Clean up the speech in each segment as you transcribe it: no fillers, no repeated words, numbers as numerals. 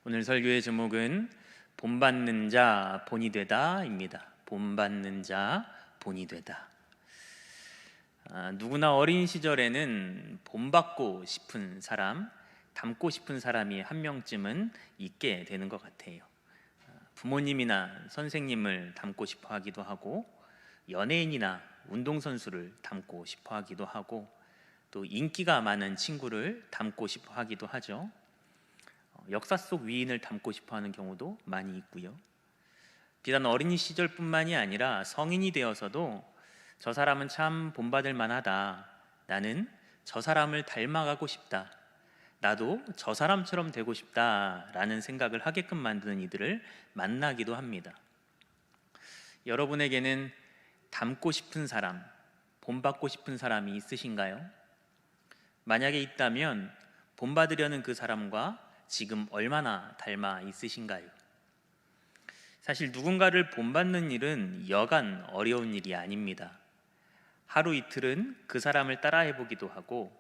오늘 설교의 제목은 본받는 자 본이 되다입니다. 본받는 자 본이 되다. 누구나 어린 시절에는 본받고 싶은 사람, 닮고 싶은 사람이 한 명쯤은 있게 되는 것 같아요. 부모님이나 선생님을 닮고 싶어 하기도 하고, 연예인이나 운동선수를 닮고 싶어 하기도 하고, 또 인기가 많은 친구를 닮고 싶어 하기도 하죠. 역사 속 위인을 닮고 싶어 하는 경우도 많이 있고요. 비단 어린이 시절뿐만이 아니라 성인이 되어서도 저 사람은 참 본받을 만하다, 나는 저 사람을 닮아가고 싶다, 나도 저 사람처럼 되고 싶다 라는 생각을 하게끔 만드는 이들을 만나기도 합니다. 여러분에게는 닮고 싶은 사람, 본받고 싶은 사람이 있으신가요? 만약에 있다면 본받으려는 그 사람과 지금 얼마나 닮아 있으신가요? 사실 누군가를 본받는 일은 여간 어려운 일이 아닙니다. 하루 이틀은 그 사람을 따라해보기도 하고,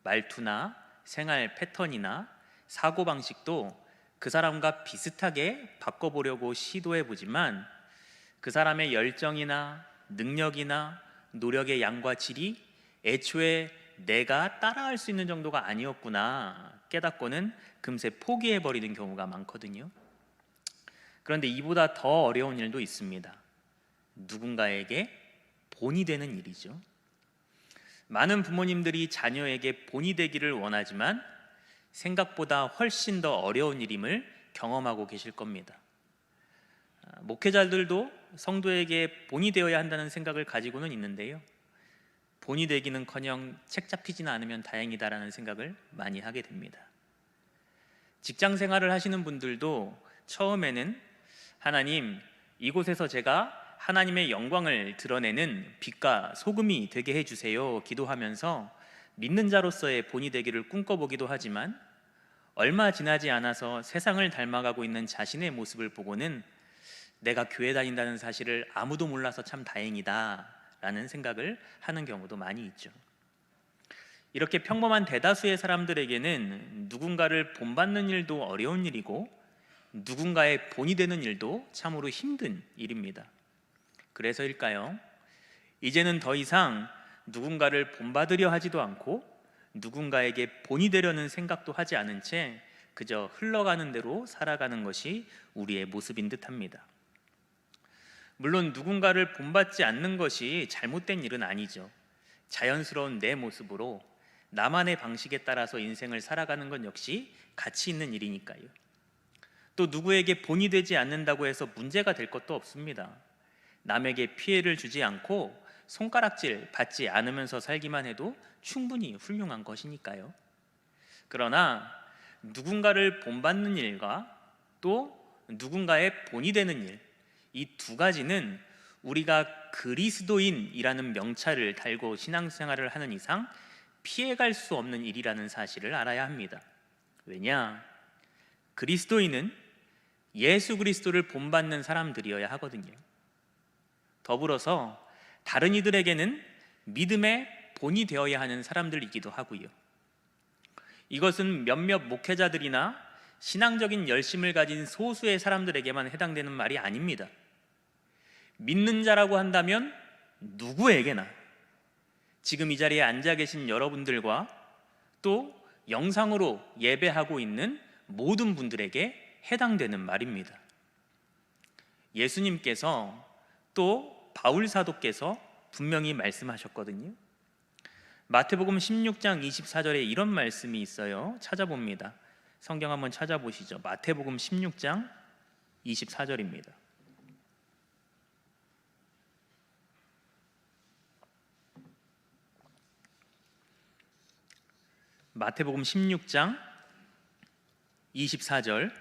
말투나 생활 패턴이나 사고방식도 그 사람과 비슷하게 바꿔보려고 시도해보지만, 그 사람의 열정이나 능력이나 노력의 양과 질이 애초에 내가 따라할 수 있는 정도가 아니었구나 깨닫고는 금세 포기해버리는 경우가 많거든요. 그런데 이보다 더 어려운 일도 있습니다. 누군가에게 본이 되는 일이죠. 많은 부모님들이 자녀에게 본이 되기를 원하지만 생각보다 훨씬 더 어려운 일임을 경험하고 계실 겁니다. 목회자들도 성도에게 본이 되어야 한다는 생각을 가지고는 있는데요, 본이 되기는커녕 책 잡히지는 않으면 다행이다라는 생각을 많이 하게 됩니다. 직장 생활을 하시는 분들도 처음에는 하나님, 이곳에서 제가 하나님의 영광을 드러내는 빛과 소금이 되게 해주세요 기도하면서 믿는 자로서의 본이 되기를 꿈꿔보기도 하지만, 얼마 지나지 않아서 세상을 닮아가고 있는 자신의 모습을 보고는 내가 교회 다닌다는 사실을 아무도 몰라서 참 다행이다 라는 생각을 하는 경우도 많이 있죠. 이렇게 평범한 대다수의 사람들에게는 누군가를 본받는 일도 어려운 일이고, 누군가의 본이 되는 일도 참으로 힘든 일입니다. 그래서일까요? 이제는 더 이상 누군가를 본받으려 하지도 않고 누군가에게 본이 되려는 생각도 하지 않은 채 그저 흘러가는 대로 살아가는 것이 우리의 모습인 듯합니다. 물론 누군가를 본받지 않는 것이 잘못된 일은 아니죠. 자연스러운 내 모습으로 나만의 방식에 따라서 인생을 살아가는 건 역시 가치 있는 일이니까요. 또 누구에게 본이 되지 않는다고 해서 문제가 될 것도 없습니다. 남에게 피해를 주지 않고 손가락질 받지 않으면서 살기만 해도 충분히 훌륭한 것이니까요. 그러나 누군가를 본받는 일과 또 누군가의 본이 되는 일, 이 두 가지는 우리가 그리스도인이라는 명찰을 달고 신앙생활을 하는 이상 피해갈 수 없는 일이라는 사실을 알아야 합니다. 왜냐? 그리스도인은 예수 그리스도를 본받는 사람들이어야 하거든요. 더불어서 다른 이들에게는 믿음의 본이 되어야 하는 사람들이기도 하고요. 이것은 몇몇 목회자들이나 신앙적인 열심을 가진 소수의 사람들에게만 해당되는 말이 아닙니다. 믿는 자라고 한다면 누구에게나, 지금 이 자리에 앉아 계신 여러분들과 또 영상으로 예배하고 있는 모든 분들에게 해당되는 말입니다. 예수님께서 또 바울 사도께서 분명히 말씀하셨거든요. 마태복음 16장 24절에 이런 말씀이 있어요. 찾아봅니다. 성경 한번 찾아보시죠. 마태복음 16장 24절입니다. 마태복음 16장 24절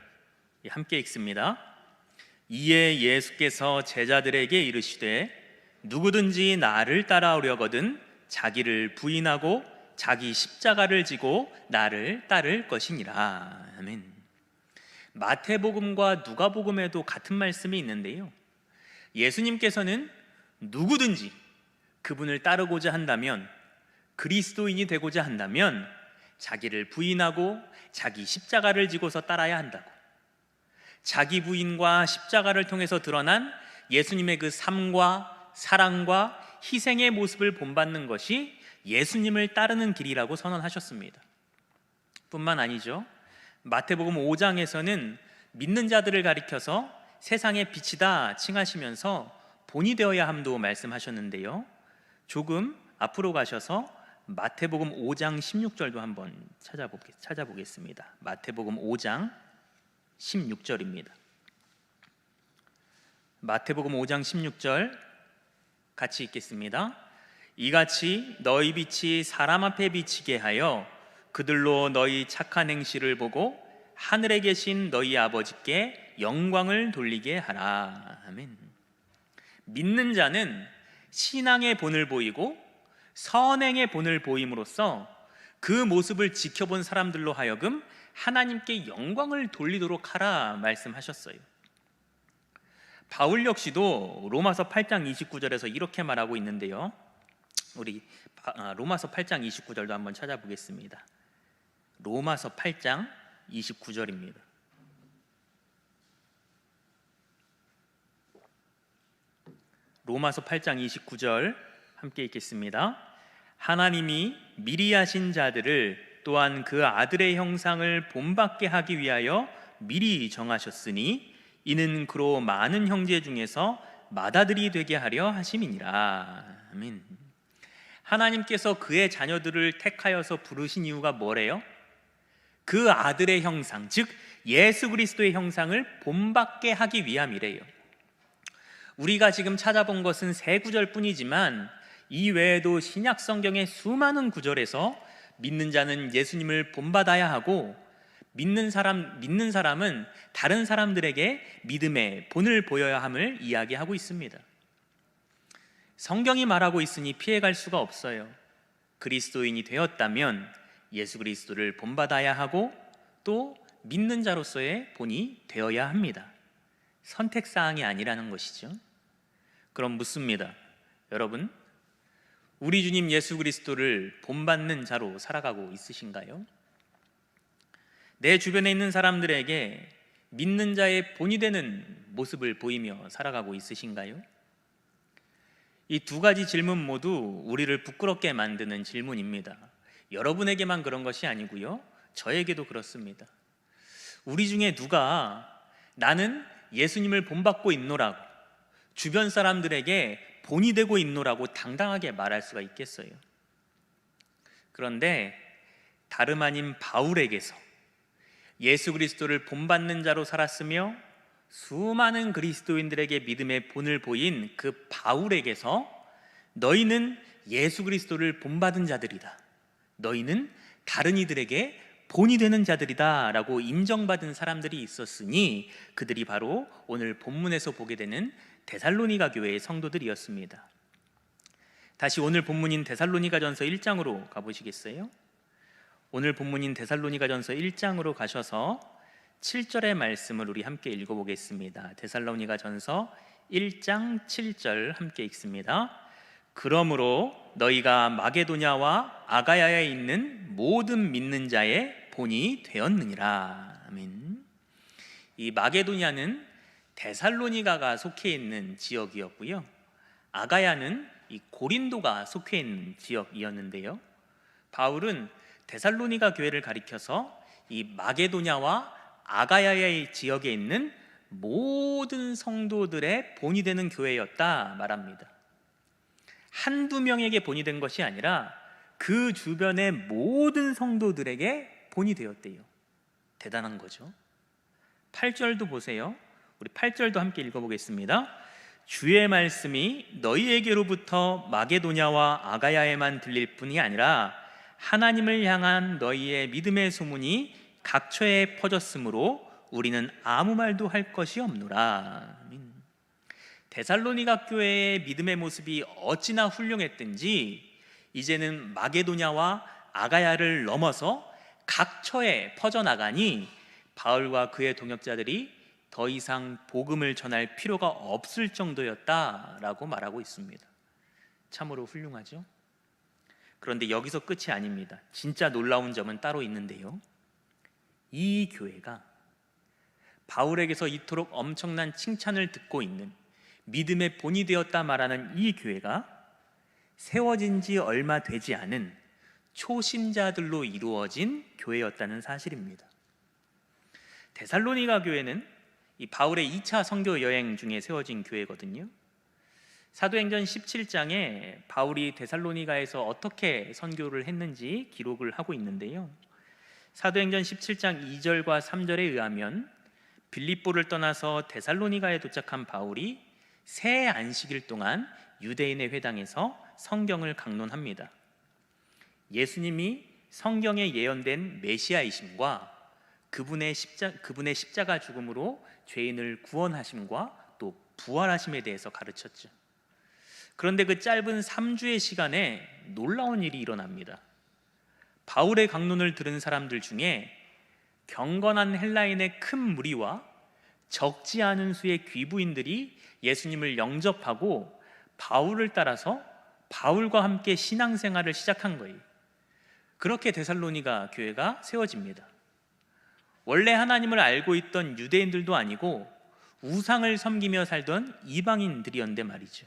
함께 읽습니다. 이에 예수께서 제자들에게 이르시되 누구든지 나를 따라오려거든 자기를 부인하고 자기 십자가를 지고 나를 따를 것이니라. 아멘. 마태복음과 누가복음에도 같은 말씀이 있는데요, 예수님께서는 누구든지 그분을 따르고자 한다면, 그리스도인이 되고자 한다면 자기를 부인하고 자기 십자가를 지고서 따라야 한다고, 자기 부인과 십자가를 통해서 드러난 예수님의 그 삶과 사랑과 희생의 모습을 본받는 것이 예수님을 따르는 길이라고 선언하셨습니다. 뿐만 아니죠. 마태복음 5장에서는 믿는 자들을 가리켜서 세상의 빛이다 칭하시면서 본이 되어야 함도 말씀하셨는데요. 조금 앞으로 가셔서 마태복음 5장 16절도 한번 찾아보겠습니다. 마태복음 5장 16절입니다. 마태복음 5장 16절 같이 읽겠습니다. 이같이 너희 빛이 사람 앞에 비치게 하여 그들로 너희 착한 행실을 보고 하늘에 계신 너희 아버지께 영광을 돌리게 하라. 아멘. 믿는 자는 신앙의 본을 보이고 선행의 본을 보임으로써 그 모습을 지켜본 사람들로 하여금 하나님께 영광을 돌리도록 하라 말씀하셨어요. 바울 역시도 로마서 8장 29절에서 이렇게 말하고 있는데요. 우리 로마서 8장 29절도 한번 찾아보겠습니다. 로마서 8장 29절입니다. 로마서 8장 29절 함께 읽겠습니다. 하나님이 미리 하신 자들을 또한 그 아들의 형상을 본받게 하기 위하여 미리 정하셨으니 이는 그로 많은 형제 중에서 맏아들이 되게 하려 하심이니라. 아멘. 하나님께서 그의 자녀들을 택하여서 부르신 이유가 뭐래요? 그 아들의 형상, 즉 예수 그리스도의 형상을 본받게 하기 위함이래요. 우리가 지금 찾아본 것은 세 구절 뿐이지만 이 외에도 신약 성경의 수많은 구절에서 믿는 자는 예수님을 본받아야 하고 믿는 사람은 다른 사람들에게 믿음의 본을 보여야 함을 이야기하고 있습니다. 성경이 말하고 있으니 피해갈 수가 없어요. 그리스도인이 되었다면 예수 그리스도를 본받아야 하고 또 믿는 자로서의 본이 되어야 합니다. 선택사항이 아니라는 것이죠. 그럼 묻습니다. 여러분, 우리 주님 예수 그리스도를 본받는 자로 살아가고 있으신가요? 내 주변에 있는 사람들에게 믿는 자의 본이 되는 모습을 보이며 살아가고 있으신가요? 이 두 가지 질문 모두 우리를 부끄럽게 만드는 질문입니다. 여러분에게만 그런 것이 아니고요, 저에게도 그렇습니다. 우리 중에 누가 나는 예수님을 본받고 있노라고, 주변 사람들에게 본이 되고 있노라고 당당하게 말할 수가 있겠어요? 그런데 다름 아닌 바울에게서 예수 그리스도를 본받는 자로 살았으며 수많은 그리스도인들에게 믿음의 본을 보인 그 바울에게서 너희는 예수 그리스도를 본받은 자들이다, 너희는 다른 이들에게 본이 되는 자들이다 라고 인정받은 사람들이 있었으니 그들이 바로 오늘 본문에서 보게 되는 데살로니가 교회의 성도들이었습니다. 다시 오늘 본문인 데살로니가전서 1장으로 가보시겠어요? 오늘 본문인 데살로니가전서 1장으로 가셔서 7절의 말씀을 우리 함께 읽어보겠습니다. 데살로니가전서 1장 7절 함께 읽습니다. 그러므로 너희가 마게도냐와 아가야에 있는 모든 믿는 자의 본이 되었느니라. 아멘. 이 마게도냐는 데살로니가가 속해 있는 지역이었고요, 아가야는 이 고린도가 속해 있는 지역이었는데요, 바울은 데살로니가 교회를 가리켜서 이 마게도냐와 아가야의 지역에 있는 모든 성도들의 본이 되는 교회였다 말합니다. 한두 명에게 본이 된 것이 아니라 그 주변의 모든 성도들에게 본이 되었대요. 대단한 거죠. 8절도 보세요. 우리 8절도 함께 읽어보겠습니다. 주의 말씀이 너희에게로부터 마게도냐와 아가야에만 들릴 뿐이 아니라 하나님을 향한 너희의 믿음의 소문이 각처에 퍼졌으므로 우리는 아무 말도 할 것이 없노라. 데살로니가 교회의 믿음의 모습이 어찌나 훌륭했든지 이제는 마게도냐와 아가야를 넘어서 각처에 퍼져나가니 바울과 그의 동역자들이 더 이상 복음을 전할 필요가 없을 정도였다라고 말하고 있습니다. 참으로 훌륭하죠? 그런데 여기서 끝이 아닙니다. 진짜 놀라운 점은 따로 있는데요, 이 교회가 바울에게서 이토록 엄청난 칭찬을 듣고 있는 믿음의 본이 되었다 말하는 이 교회가 세워진 지 얼마 되지 않은 초심자들로 이루어진 교회였다는 사실입니다. 데살로니가 교회는 이 바울의 2차 선교 여행 중에 세워진 교회거든요. 사도행전 17장에 바울이 데살로니가에서 어떻게 선교를 했는지 기록을 하고 있는데요. 사도행전 17장 2절과 3절에 의하면 빌립보를 떠나서 데살로니가에 도착한 바울이 새 안식일 동안 유대인의 회당에서 성경을 강론합니다. 예수님이 성경에 예언된 메시아이심과 그분의 십자가 죽음으로 죄인을 구원하심과 또 부활하심에 대해서 가르쳤죠. 그런데 그 짧은 3주의 시간에 놀라운 일이 일어납니다. 바울의 강론을 들은 사람들 중에 경건한 헬라인의 큰 무리와 적지 않은 수의 귀부인들이 예수님을 영접하고 바울을 따라서 바울과 함께 신앙생활을 시작한 거예요. 그렇게 데살로니가 교회가 세워집니다. 원래 하나님을 알고 있던 유대인들도 아니고 우상을 섬기며 살던 이방인들이었는데 말이죠.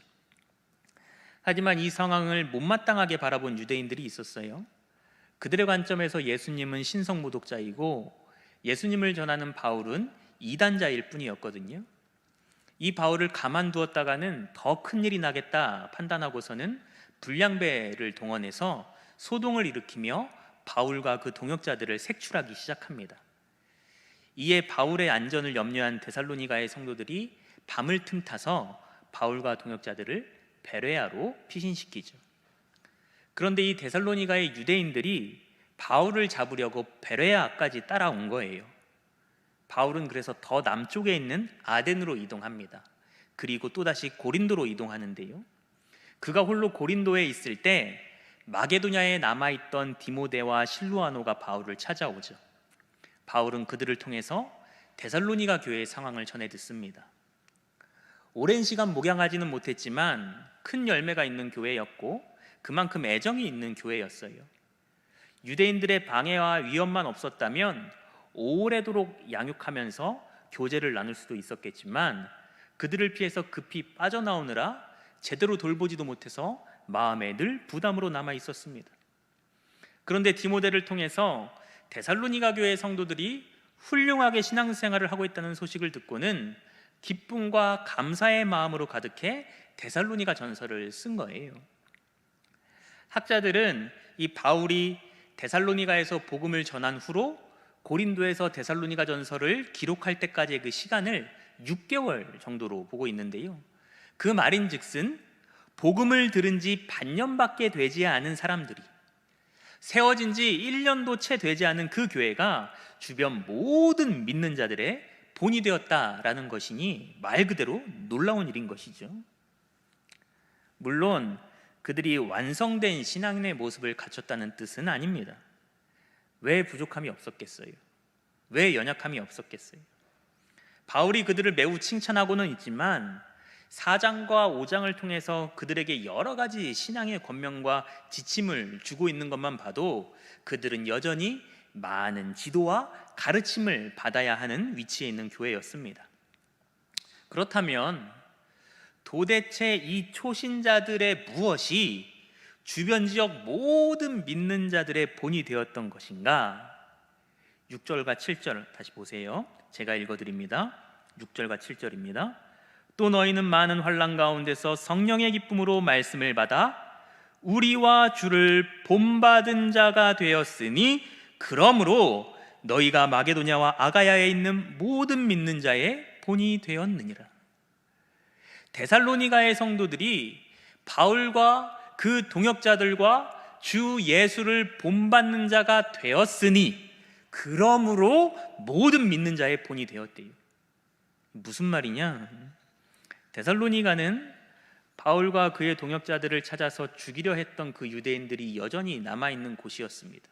하지만 이 상황을 못마땅하게 바라본 유대인들이 있었어요. 그들의 관점에서 예수님은 신성모독자이고 예수님을 전하는 바울은 이단자일 뿐이었거든요. 이 바울을 가만두었다가는 더 큰일이 나겠다 판단하고서는 불량배를 동원해서 소동을 일으키며 바울과 그 동역자들을 색출하기 시작합니다. 이에 바울의 안전을 염려한 데살로니가의 성도들이 밤을 틈타서 바울과 동역자들을 베레아로 피신시키죠. 그런데 이 데살로니가의 유대인들이 바울을 잡으려고 베레아까지 따라온 거예요. 바울은 그래서 더 남쪽에 있는 아덴으로 이동합니다. 그리고 또다시 고린도로 이동하는데요. 그가 홀로 고린도에 있을 때 마게도냐에 남아있던 디모데와 실루아노가 바울을 찾아오죠. 바울은 그들을 통해서 데살로니가 교회의 상황을 전해 듣습니다. 오랜 시간 목양하지는 못했지만 큰 열매가 있는 교회였고 그만큼 애정이 있는 교회였어요. 유대인들의 방해와 위협만 없었다면 오래도록 양육하면서 교제를 나눌 수도 있었겠지만 그들을 피해서 급히 빠져나오느라 제대로 돌보지도 못해서 마음에 늘 부담으로 남아 있었습니다. 그런데 디모데를 통해서 데살로니가 교회 성도들이 훌륭하게 신앙생활을 하고 있다는 소식을 듣고는 기쁨과 감사의 마음으로 가득해 데살로니가 전서를 쓴 거예요. 학자들은 이 바울이 데살로니가에서 복음을 전한 후로 고린도에서 데살로니가 전서를 기록할 때까지의 그 시간을 6개월 정도로 보고 있는데요. 그 말인즉슨 복음을 들은 지 반년밖에 되지 않은 사람들이 세워진 지 1년도 채 되지 않은 그 교회가 주변 모든 믿는 자들의 본이 되었다라는 것이니 말 그대로 놀라운 일인 것이죠. 물론 그들이 완성된 신앙인의 모습을 갖췄다는 뜻은 아닙니다. 왜 부족함이 없었겠어요? 왜 연약함이 없었겠어요? 바울이 그들을 매우 칭찬하고는 있지만 4장과 5장을 통해서 그들에게 여러 가지 신앙의 권면과 지침을 주고 있는 것만 봐도 그들은 여전히 많은 지도와 가르침을 받아야 하는 위치에 있는 교회였습니다. 그렇다면 도대체 이 초신자들의 무엇이 주변 지역 모든 믿는 자들의 본이 되었던 것인가? 6절과 7절 다시 보세요. 제가 읽어드립니다. 6절과 7절입니다. 또 너희는 많은 환난 가운데서 성령의 기쁨으로 말씀을 받아 우리와 주를 본받은 자가 되었으니 그러므로 너희가 마게도냐와 아가야에 있는 모든 믿는 자의 본이 되었느니라. 데살로니가의 성도들이 바울과 그 동역자들과 주 예수를 본받는 자가 되었으니 그러므로 모든 믿는 자의 본이 되었대요. 무슨 말이냐? 데살로니가는 바울과 그의 동역자들을 찾아서 죽이려 했던 그 유대인들이 여전히 남아있는 곳이었습니다.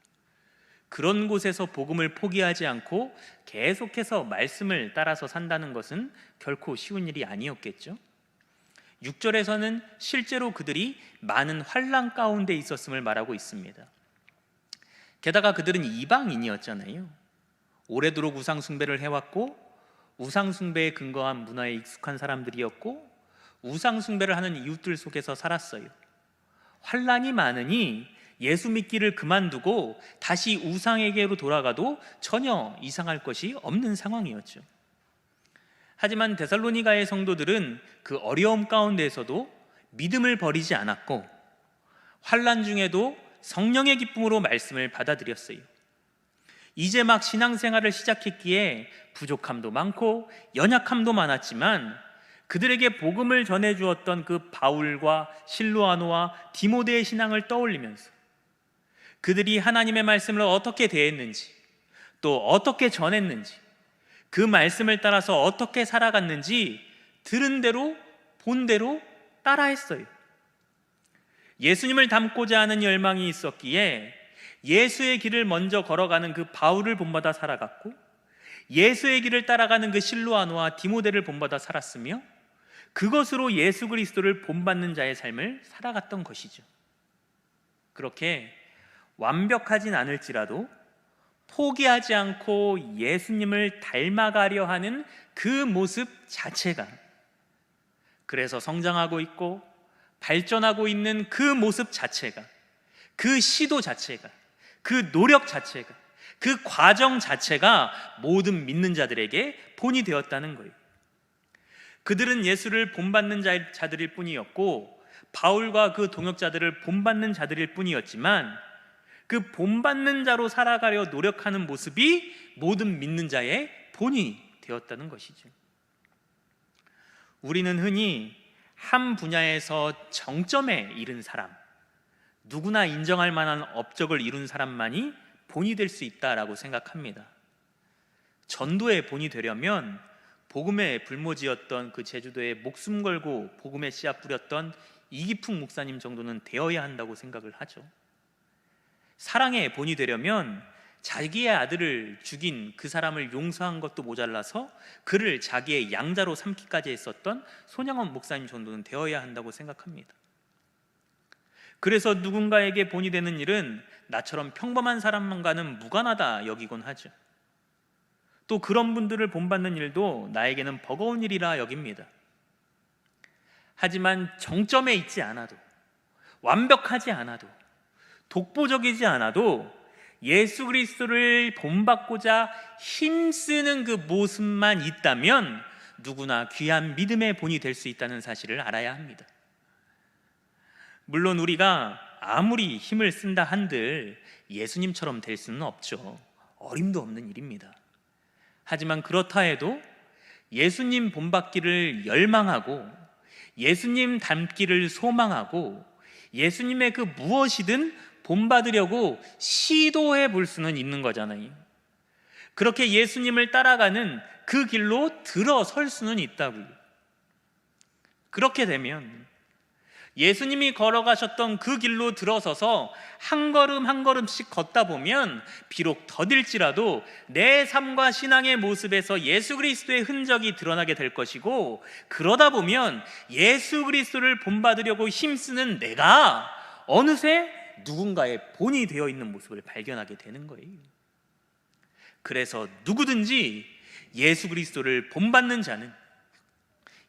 그런 곳에서 복음을 포기하지 않고 계속해서 말씀을 따라서 산다는 것은 결코 쉬운 일이 아니었겠죠. 6절에서는 실제로 그들이 많은 환난 가운데 있었음을 말하고 있습니다. 게다가 그들은 이방인이었잖아요. 오래도록 우상 숭배를 해왔고 우상숭배에 근거한 문화에 익숙한 사람들이었고 우상숭배를 하는 이웃들 속에서 살았어요. 환난이 많으니 예수 믿기를 그만두고 다시 우상에게로 돌아가도 전혀 이상할 것이 없는 상황이었죠. 하지만 데살로니가의 성도들은 그 어려움 가운데에서도 믿음을 버리지 않았고 환난 중에도 성령의 기쁨으로 말씀을 받아들였어요. 이제 막 신앙생활을 시작했기에 부족함도 많고 연약함도 많았지만 그들에게 복음을 전해주었던 그 바울과 실로아노와 디모데의 신앙을 떠올리면서 그들이 하나님의 말씀을 어떻게 대했는지, 또 어떻게 전했는지, 그 말씀을 따라서 어떻게 살아갔는지 들은 대로 본 대로 따라했어요. 예수님을 닮고자 하는 열망이 있었기에 예수의 길을 먼저 걸어가는 그 바울을 본받아 살아갔고, 예수의 길을 따라가는 그 실로아노와 디모데를 본받아 살았으며, 그것으로 예수 그리스도를 본받는 자의 삶을 살아갔던 것이죠. 그렇게 완벽하진 않을지라도 포기하지 않고 예수님을 닮아가려 하는 그 모습 자체가, 그래서 성장하고 있고 발전하고 있는 그 모습 자체가, 그 시도 자체가, 그 노력 자체가, 그 과정 자체가 모든 믿는 자들에게 본이 되었다는 거예요. 그들은 예수를 본받는 자들일 뿐이었고 바울과 그 동역자들을 본받는 자들일 뿐이었지만 그 본받는 자로 살아가려 노력하는 모습이 모든 믿는 자의 본이 되었다는 것이죠. 우리는 흔히 한 분야에서 정점에 이른 사람, 누구나 인정할 만한 업적을 이룬 사람만이 본이 될 수 있다라고 생각합니다. 전도의 본이 되려면 복음에 불모지었던 그 제주도에 목숨 걸고 복음의 씨앗 뿌렸던 이기풍 목사님 정도는 되어야 한다고 생각을 하죠. 사랑의 본이 되려면 자기의 아들을 죽인 그 사람을 용서한 것도 모자라서 그를 자기의 양자로 삼기까지 했었던 손양원 목사님 정도는 되어야 한다고 생각합니다. 그래서 누군가에게 본이 되는 일은 나처럼 평범한 사람만과는 무관하다 여기곤 하죠. 또 그런 분들을 본받는 일도 나에게는 버거운 일이라 여깁니다. 하지만 정점에 있지 않아도, 완벽하지 않아도, 독보적이지 않아도 예수 그리스도를 본받고자 힘쓰는 그 모습만 있다면 누구나 귀한 믿음의 본이 될 수 있다는 사실을 알아야 합니다. 물론 우리가 아무리 힘을 쓴다 한들 예수님처럼 될 수는 없죠. 어림도 없는 일입니다. 하지만 그렇다 해도 예수님 본받기를 열망하고 예수님 닮기를 소망하고 예수님의 그 무엇이든 본받으려고 시도해 볼 수는 있는 거잖아요. 그렇게 예수님을 따라가는 그 길로 들어설 수는 있다고요. 그렇게 되면 예수님이 걸어가셨던 그 길로 들어서서 한 걸음 한 걸음씩 걷다 보면 비록 더딜지라도 내 삶과 신앙의 모습에서 예수 그리스도의 흔적이 드러나게 될 것이고, 그러다 보면 예수 그리스도를 본받으려고 힘쓰는 내가 어느새 누군가의 본이 되어 있는 모습을 발견하게 되는 거예요. 그래서 누구든지 예수 그리스도를 본받는 자는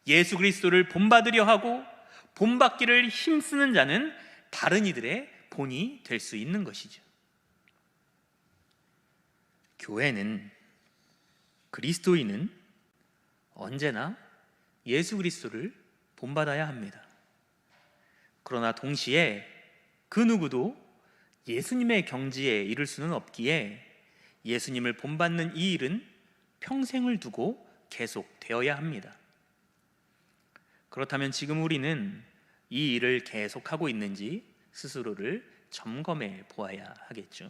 예수 그리스도를 본받으려 하고 본받기를 힘쓰는 자는 다른 이들의 본이 될 수 있는 것이죠. 교회는, 그리스도인은 언제나 예수 그리스도를 본받아야 합니다. 그러나 동시에 그 누구도 예수님의 경지에 이를 수는 없기에 예수님을 본받는 이 일은 평생을 두고 계속되어야 합니다. 그렇다면 지금 우리는 이 일을 계속하고 있는지 스스로를 점검해 보아야 하겠죠.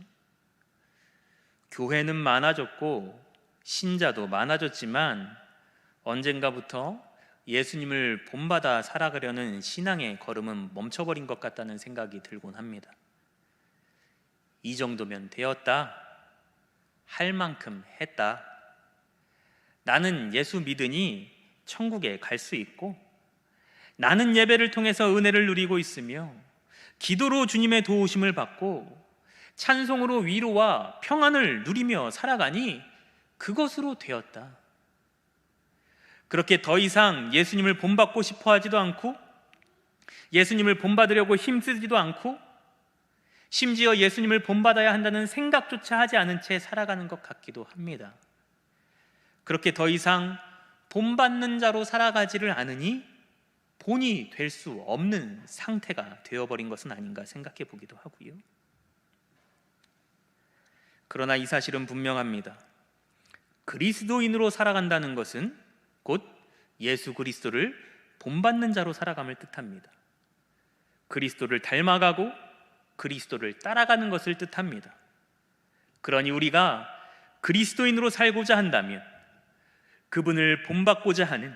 교회는 많아졌고 신자도 많아졌지만 언젠가부터 예수님을 본받아 살아가려는 신앙의 걸음은 멈춰버린 것 같다는 생각이 들곤 합니다. 이 정도면 되었다, 할 만큼 했다, 나는 예수 믿으니 천국에 갈 수 있고, 나는 예배를 통해서 은혜를 누리고 있으며 기도로 주님의 도우심을 받고 찬송으로 위로와 평안을 누리며 살아가니 그것으로 되었다. 그렇게 더 이상 예수님을 본받고 싶어 하지도 않고 예수님을 본받으려고 힘쓰지도 않고 심지어 예수님을 본받아야 한다는 생각조차 하지 않은 채 살아가는 것 같기도 합니다. 그렇게 더 이상 본받는 자로 살아가지를 않으니 본이 될 수 없는 상태가 되어버린 것은 아닌가 생각해 보기도 하고요. 그러나 이 사실은 분명합니다. 그리스도인으로 살아간다는 것은 곧 예수 그리스도를 본받는 자로 살아감을 뜻합니다. 그리스도를 닮아가고 그리스도를 따라가는 것을 뜻합니다. 그러니 우리가 그리스도인으로 살고자 한다면 그분을 본받고자 하는,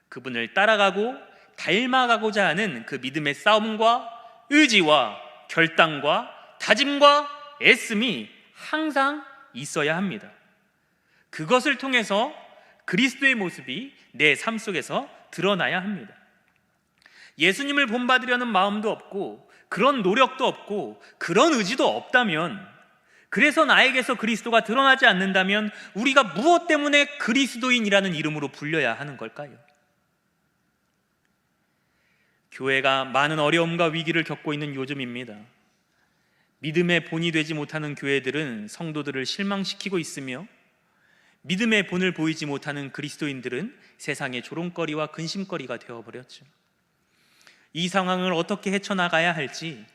그분을 따라가고 닮아가고자 하는 그 믿음의 싸움과 의지와 결단과 다짐과 애씀이 항상 있어야 합니다. 그것을 통해서 그리스도의 모습이 내 삶 속에서 드러나야 합니다. 예수님을 본받으려는 마음도 없고 그런 노력도 없고 그런 의지도 없다면, 그래서 나에게서 그리스도가 드러나지 않는다면 우리가 무엇 때문에 그리스도인이라는 이름으로 불려야 하는 걸까요? 교회가 많은 어려움과 위기를 겪고 있는 요즘입니다. 믿음의 본이 되지 못하는 교회들은 성도들을 실망시키고 있으며 믿음의 본을 보이지 못하는 그리스도인들은 세상의 조롱거리와 근심거리가 되어버렸죠. 이 상황을 어떻게 헤쳐나가야 할지,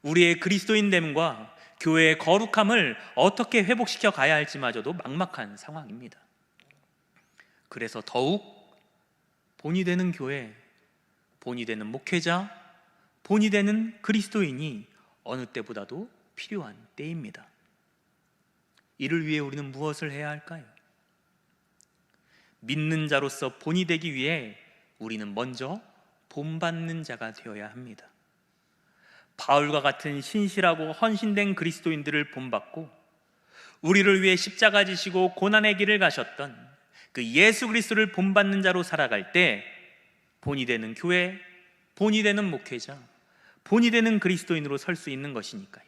우리의 그리스도인됨과 교회의 거룩함을 어떻게 회복시켜 가야 할지마저도 막막한 상황입니다. 그래서 더욱 본이 되는 교회, 본이 되는 목회자, 본이 되는 그리스도인이 어느 때보다도 필요한 때입니다. 이를 위해 우리는 무엇을 해야 할까요? 믿는 자로서 본이 되기 위해 우리는 먼저 본받는 자가 되어야 합니다. 바울과 같은 신실하고 헌신된 그리스도인들을 본받고 우리를 위해 십자가 지시고 고난의 길을 가셨던 그 예수 그리스도를 본받는 자로 살아갈 때 본이 되는 교회, 본이 되는 목회자, 본이 되는 그리스도인으로 설 수 있는 것이니까요.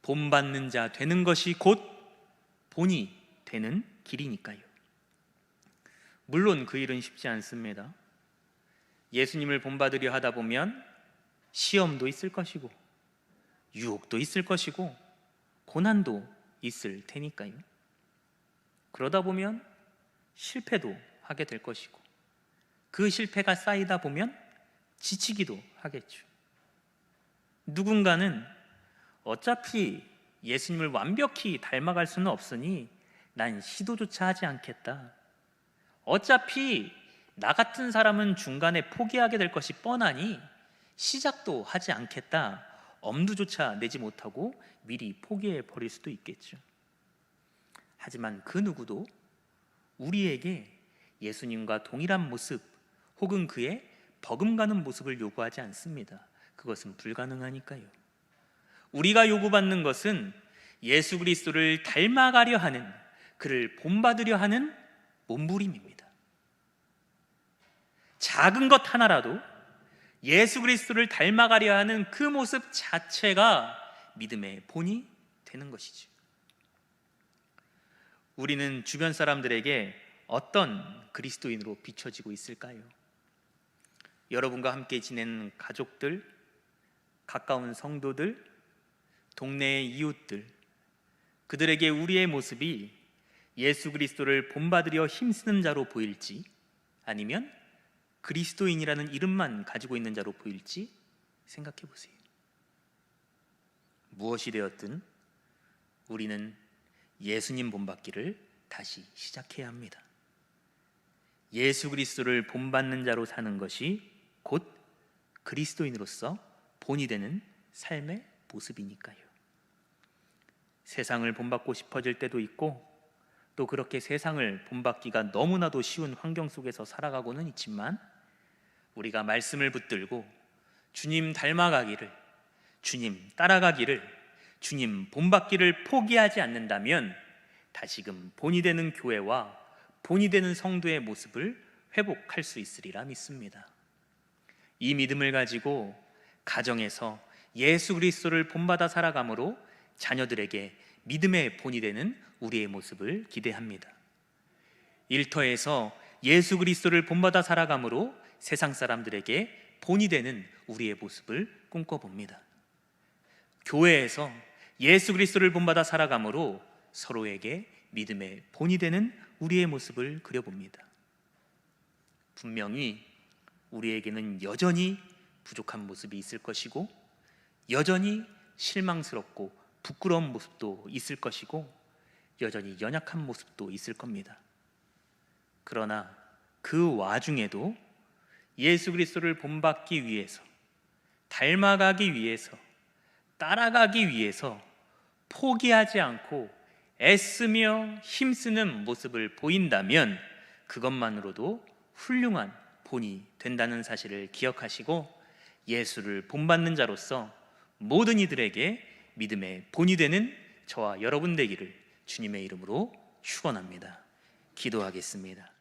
본받는 자 되는 것이 곧 본이 되는 길이니까요. 물론 그 일은 쉽지 않습니다. 예수님을 본받으려 하다 보면 시험도 있을 것이고 유혹도 있을 것이고 고난도 있을 테니까요. 그러다 보면 실패도 하게 될 것이고 그 실패가 쌓이다 보면 지치기도 하겠죠. 누군가는 어차피 예수님을 완벽히 닮아갈 수는 없으니 난 시도조차 하지 않겠다. 어차피 나 같은 사람은 중간에 포기하게 될 것이 뻔하니 시작도 하지 않겠다. 엄두조차 내지 못하고 미리 포기해 버릴 수도 있겠죠. 하지만 그 누구도 우리에게 예수님과 동일한 모습 혹은 그의 버금가는 모습을 요구하지 않습니다. 그것은 불가능하니까요. 우리가 요구받는 것은 예수 그리스도를 닮아가려 하는, 그를 본받으려 하는 몸부림입니다. 작은 것 하나라도 예수 그리스도를 닮아가려 하는 그 모습 자체가 믿음의 본이 되는 것이죠. 우리는 주변 사람들에게 어떤 그리스도인으로 비춰지고 있을까요? 여러분과 함께 지내는 가족들, 가까운 성도들, 동네의 이웃들, 그들에게 우리의 모습이 예수 그리스도를 본받으려 힘쓰는 자로 보일지 아니면 그리스도인이라는 이름만 가지고 있는 자로 보일지 생각해 보세요. 무엇이 되었든 우리는 예수님 본받기를 다시 시작해야 합니다. 예수 그리스도를 본받는 자로 사는 것이 곧 그리스도인으로서 본이 되는 삶의 모습이니까요. 세상을 본받고 싶어질 때도 있고 또 그렇게 세상을 본받기가 너무나도 쉬운 환경 속에서 살아가고는 있지만 우리가 말씀을 붙들고 주님 닮아가기를, 주님 따라가기를, 주님 본받기를 포기하지 않는다면 다시금 본이 되는 교회와 본이 되는 성도의 모습을 회복할 수 있으리라 믿습니다. 이 믿음을 가지고 가정에서 예수 그리스도를 본받아 살아감으로 자녀들에게 믿음의 본이 되는 우리의 모습을 기대합니다. 일터에서 예수 그리스도를 본받아 살아감으로 세상 사람들에게 본이 되는 우리의 모습을 꿈꿔봅니다. 교회에서 예수 그리스도를 본받아 살아감으로 서로에게 믿음의 본이 되는 우리의 모습을 그려봅니다. 분명히 우리에게는 여전히 부족한 모습이 있을 것이고, 여전히 실망스럽고 부끄러운 모습도 있을 것이고, 여전히 연약한 모습도 있을 겁니다. 그러나 그 와중에도 예수 그리스도를 본받기 위해서, 닮아가기 위해서, 따라가기 위해서 포기하지 않고 애쓰며 힘쓰는 모습을 보인다면 그것만으로도 훌륭한 본이 된다는 사실을 기억하시고, 예수를 본받는 자로서 모든 이들에게 믿음의 본이 되는 저와 여러분 되기를 주님의 이름으로 축원합니다. 기도하겠습니다.